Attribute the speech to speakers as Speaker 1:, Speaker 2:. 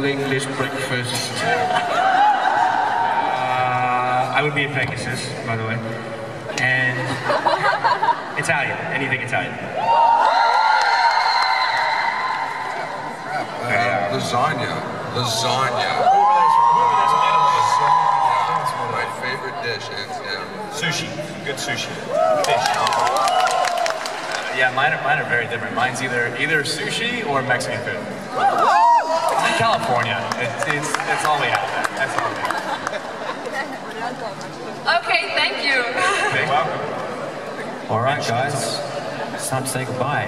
Speaker 1: English breakfast. I would be a Pegasus, by the way. And Italian, anything Italian.
Speaker 2: Lasagna. Lasagna. My favorite dish, hands down.
Speaker 3: Sushi. Good sushi. Fish. Yeah, mine are very different. Mine's either sushi or Mexican food. It's in California. It's all we have. That's all we have.
Speaker 4: Okay, thank you.
Speaker 3: You're welcome.
Speaker 5: All right, guys. It's time to say goodbye.